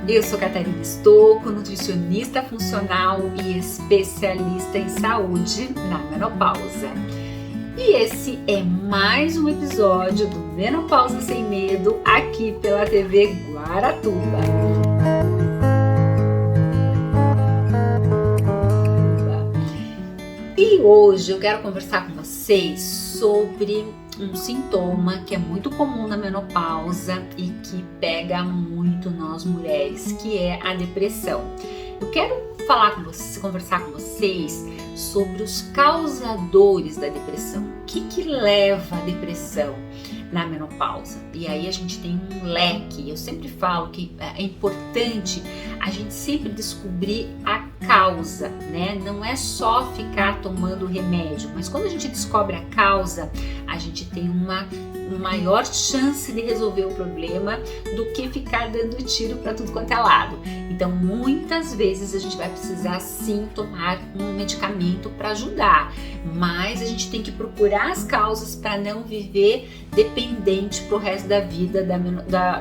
Eu sou Catarina Stocco, nutricionista funcional e especialista em saúde na menopausa. E esse é mais um episódio do Menopausa Sem Medo, aqui pela TV Guaratuba. E hoje eu quero conversar com vocês sobre um sintoma que é muito comum na menopausa e que pega muito nós mulheres, que é a depressão. Eu quero conversar com vocês sobre os causadores da depressão. O que leva à depressão na menopausa? E aí a gente tem um leque. Eu sempre falo que é importante a gente sempre descobrir a causa, né? Não é só ficar tomando remédio, mas quando a gente descobre a causa, a gente tem uma maior chance de resolver o problema do que ficar dando tiro para tudo quanto é lado. Então, muitas vezes a gente vai precisar sim tomar um medicamento para ajudar, mas a gente tem que procurar as causas para não viver dependente pro resto da vida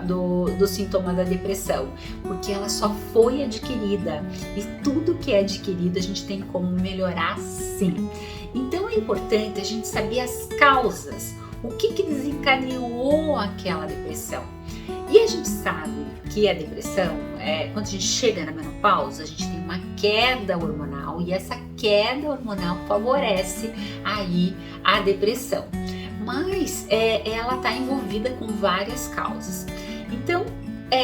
do sintoma da depressão, porque ela só foi adquirida e tudo que é adquirido a gente tem como melhorar sim. Então é importante a gente saber as causas, o que desencadeou aquela depressão. E a gente sabe que a depressão, quando a gente chega na menopausa, a gente tem uma queda hormonal e essa queda hormonal favorece aí a depressão. Mas ela está envolvida com várias causas. Então,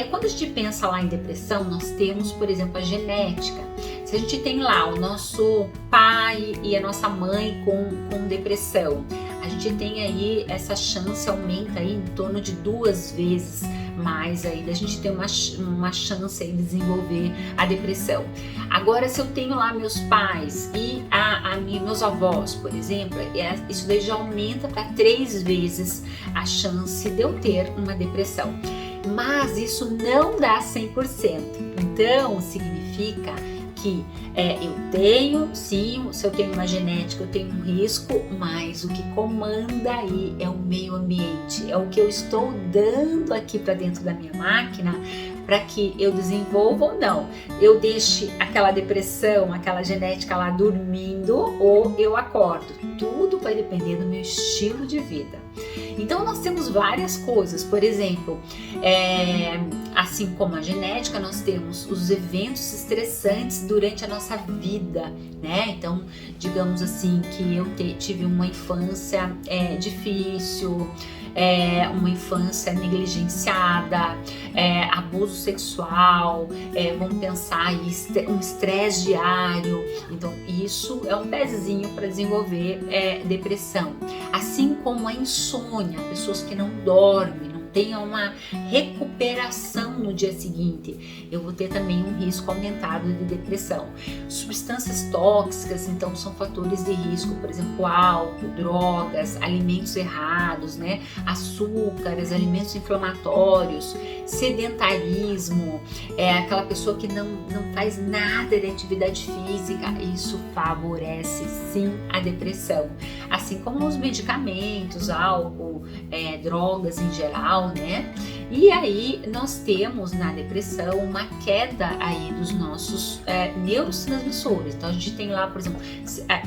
quando a gente pensa lá em depressão, nós temos, por exemplo, a genética. Se a gente tem lá o nosso pai e a nossa mãe com depressão, a gente tem aí essa chance, aumenta aí em torno de 2 vezes mais aí, da gente ter uma chance aí de desenvolver a depressão. Agora, se eu tenho lá meus pais e meus avós, por exemplo, isso daí já aumenta para 3 vezes a chance de eu ter uma depressão. Mas isso não dá 100%. Então, significa que eu tenho, sim, se eu tenho uma genética, eu tenho um risco, mas o que comanda aí é o meio ambiente, é o que eu estou dando aqui para dentro da minha máquina para que eu desenvolva ou não. Eu deixe aquela depressão, aquela genética lá dormindo ou eu acordo. Tudo vai depender do meu estilo de vida. Então nós temos várias coisas, por exemplo, assim como a genética, nós temos os eventos estressantes durante a nossa vida, né? Então, digamos assim, que eu tive uma infância difícil, uma infância negligenciada, abuso sexual, vamos pensar aí, um estresse diário. Então isso é um pezinho para desenvolver depressão. Assim como a insônia, pessoas que não dormem, não têm uma recuperação no dia seguinte, eu vou ter também um risco aumentado de depressão. Substâncias tóxicas, então, são fatores de risco, por exemplo, álcool, drogas, alimentos errados, né? Açúcares, alimentos inflamatórios, sedentarismo, aquela pessoa que não faz nada de atividade física, isso favorece sim a depressão. Assim como os medicamentos, álcool, drogas em geral, né? E aí nós temos na depressão uma queda aí dos nossos neurotransmissores. Então a gente tem lá, por exemplo,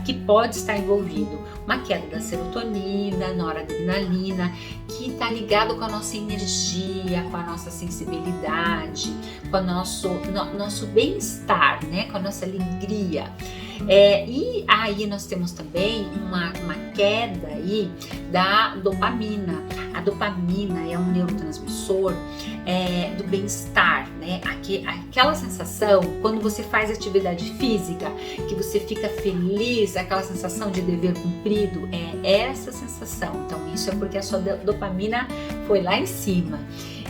que pode estar envolvido uma queda da serotonina, noradrenalina, que está ligado com a nossa energia, com a nossa sensibilidade, com o nosso bem-estar, né? Com a nossa alegria. E aí nós temos também uma queda aí da dopamina. A dopamina é um neurotransmissor do bem-estar, né? Aquela sensação, quando você faz atividade física, que você fica feliz, aquela sensação de dever cumprido, essa sensação. Então isso é porque a sua dopamina foi lá em cima.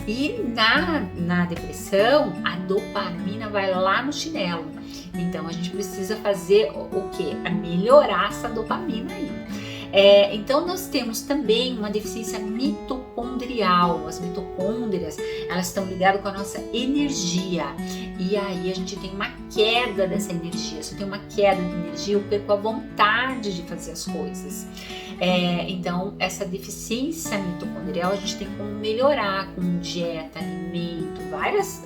E na depressão, a dopamina vai lá no chinelo. Então a gente precisa fazer o quê? Melhorar essa dopamina aí. Então nós temos também uma deficiência mitocôndrica mitocondrial. As mitocôndrias, elas estão ligadas com a nossa energia. E aí a gente tem uma queda dessa energia. Se eu tenho uma queda de energia, eu perco a vontade de fazer as coisas. Então, essa deficiência mitocondrial a gente tem como melhorar com dieta, alimento,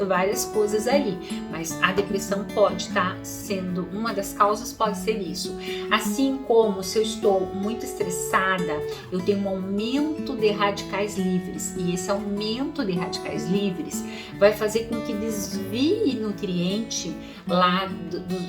várias coisas ali. Mas a depressão pode estar sendo, uma das causas pode ser isso. Assim como se eu estou muito estressada, eu tenho um aumento de radicais livres. E esse aumento de radicais livres vai fazer com que desvie nutriente lá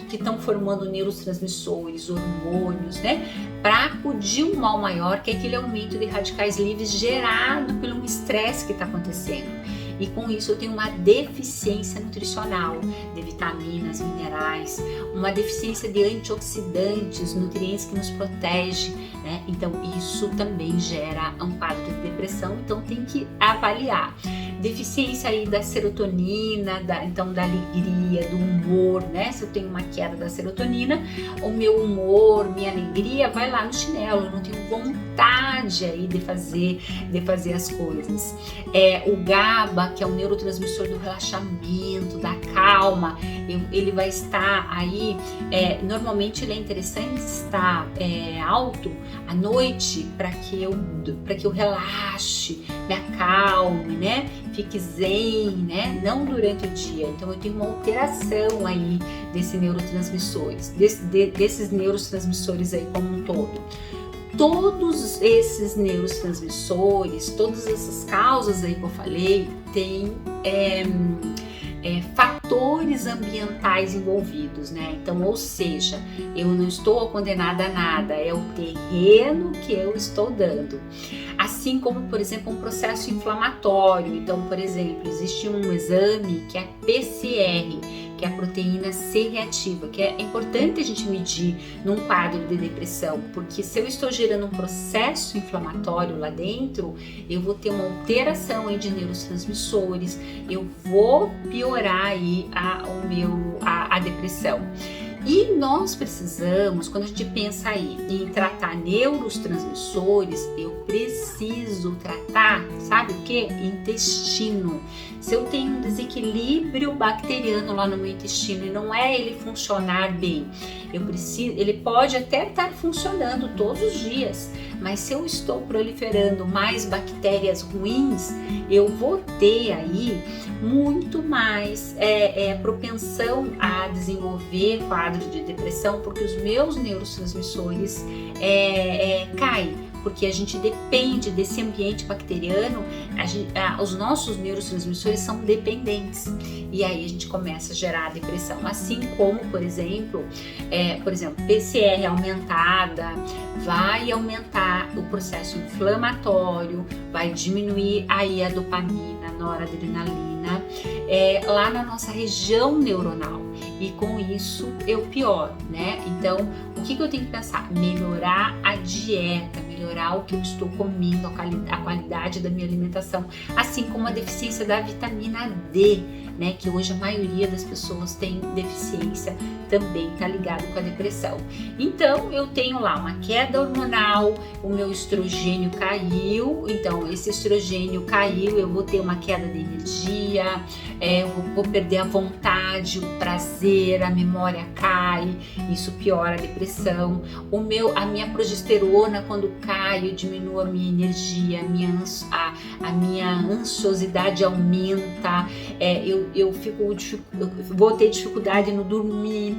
que estão formando neurotransmissores, hormônios, né? Para acudir um mal maior, que é aquele aumento de radicais livres gerado pelo estresse que está acontecendo. E com isso eu tenho uma deficiência nutricional de vitaminas, minerais, uma deficiência de antioxidantes, nutrientes que nos protegem, né? Então isso também gera um quadro de depressão, então tem que avaliar. Deficiência aí da serotonina, então da alegria, do humor, né? Se eu tenho uma queda da serotonina, o meu humor, minha alegria vai lá no chinelo, eu não tenho vontade aí de fazer as coisas. O GABA, que é o neurotransmissor do relaxamento, da calma, ele vai estar aí, normalmente ele é interessante estar alto à noite para que eu relaxe, me acalme, né? Fique zen, né? Não durante o dia. Então eu tenho uma alteração aí desses neurotransmissores, desses neurotransmissores aí como um todo. Todos esses neurotransmissores, todas essas causas aí que eu falei, tem fatores ambientais envolvidos, né? Então, ou seja, eu não estou condenada a nada, é o terreno que eu estou dando. Assim como, por exemplo, um processo inflamatório. Então, por exemplo, existe um exame que é PCR, que é a proteína C reativa, que é importante a gente medir num quadro de depressão, porque se eu estou gerando um processo inflamatório lá dentro, eu vou ter uma alteração aí de neurotransmissores, eu vou piorar aí a depressão. E nós precisamos, quando a gente pensa aí em tratar neurotransmissores, eu preciso tratar, sabe o que? Intestino. Se eu tenho um desequilíbrio bacteriano lá no meu intestino e não é ele funcionar bem, ele pode até estar funcionando todos os dias, mas se eu estou proliferando mais bactérias ruins, eu vou ter aí muito mais propensão a desenvolver quadro de depressão, porque os meus neurotransmissores caem, porque a gente depende desse ambiente bacteriano, os nossos neurotransmissores são dependentes, e aí a gente começa a gerar a depressão, assim como, por exemplo, PCR aumentada vai aumentar o processo inflamatório, vai diminuir aí a dopamina, noradrenalina, lá na nossa região neuronal, e com isso eu pioro, né? Então, o que eu tenho que pensar? Melhorar a dieta, melhorar o que eu estou comendo, a qualidade da minha alimentação, assim como a deficiência da vitamina D, né? Que hoje a maioria das pessoas tem deficiência, também está ligado com a depressão. Então, eu tenho lá uma queda hormonal, o meu estrogênio caiu, então esse estrogênio caiu, eu vou ter uma queda de energia, eu vou perder a vontade, o prazer, a memória cai, isso piora a depressão. A minha progesterona, quando cai, eu diminuo a minha energia, a minha ansiosidade aumenta, eu vou ter dificuldade no dormir,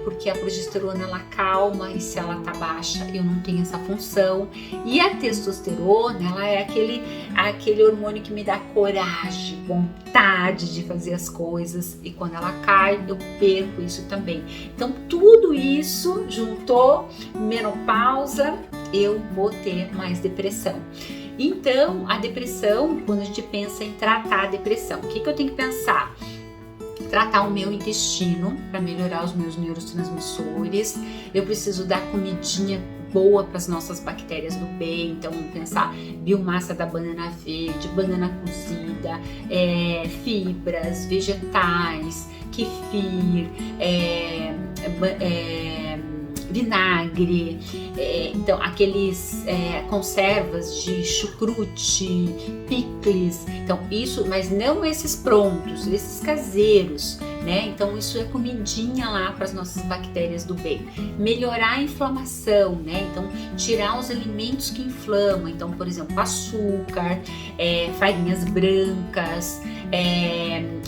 porque a progesterona ela calma, e se ela tá baixa eu não tenho essa função. E a testosterona, ela é aquele hormônio que me dá coragem, vontade de fazer as coisas, e quando ela cai eu perco isso também. Então tudo isso juntou, menopausa, eu vou ter mais depressão. Então, a depressão, quando a gente pensa em tratar a depressão, o que eu tenho que pensar? Tratar o meu intestino para melhorar os meus neurotransmissores. Eu preciso dar comidinha boa para as nossas bactérias do bem. Então, vamos pensar biomassa da banana verde, banana cozida, fibras, vegetais, kefir, vinagre, então aqueles conservas de chucrute, picles, então isso, mas não esses prontos, esses caseiros, né? Então isso é comidinha lá para as nossas bactérias do bem. Melhorar a inflamação, né? Então tirar os alimentos que inflamam, então por exemplo açúcar, farinhas brancas,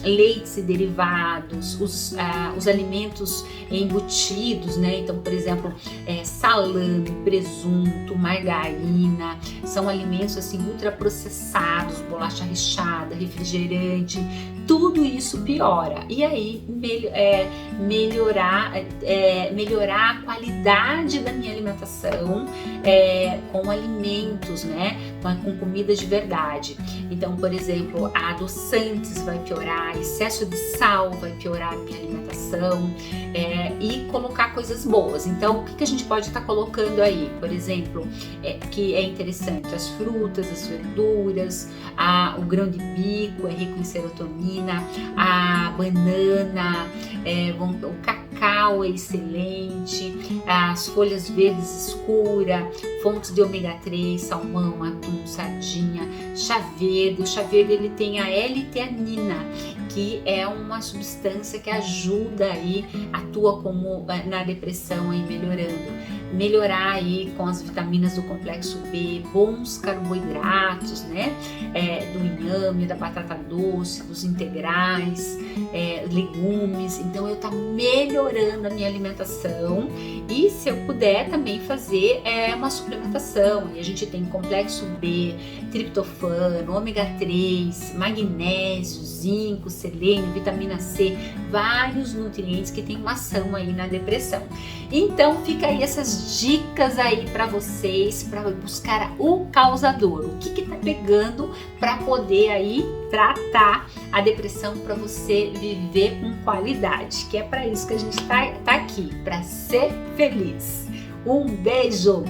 leites e derivados, os alimentos embutidos, né? Então por exemplo salame, presunto, margarina, são alimentos assim ultraprocessados, bolacha recheada, refrigerante, tudo isso piora. E aí melhorar a qualidade da minha alimentação com alimentos, né? Com comidas de verdade. Então, por exemplo, adoçantes vai piorar, excesso de sal vai piorar a minha alimentação, e colocar coisas boas. Então, o que a gente pode estar colocando aí? Por exemplo, que é interessante, as frutas, as verduras, o grão de bico é rico em serotonina, a banana, o cacau é excelente, as folhas verdes escuras, fontes de ômega 3, salmão, atum, sardinha, chá verde. O chá verde ele tem a L-teanina, que é uma substância que ajuda aí, atua como na depressão aí melhorar aí com as vitaminas do complexo B, bons carboidratos, né? Do inhame, da batata doce, dos integrais, legumes. Então eu tá melhorando a minha alimentação, e se eu puder também fazer uma suplementação. E a gente tem complexo B, triptofano, ômega 3, magnésio, zinco, selênio, vitamina C, vários nutrientes que tem uma ação aí na depressão. Então fica aí essas dicas aí para vocês, para buscar o causador, o que tá pegando, para poder aí tratar a depressão, para você viver com qualidade, que é para isso que a gente tá aqui, para ser feliz. Um beijo!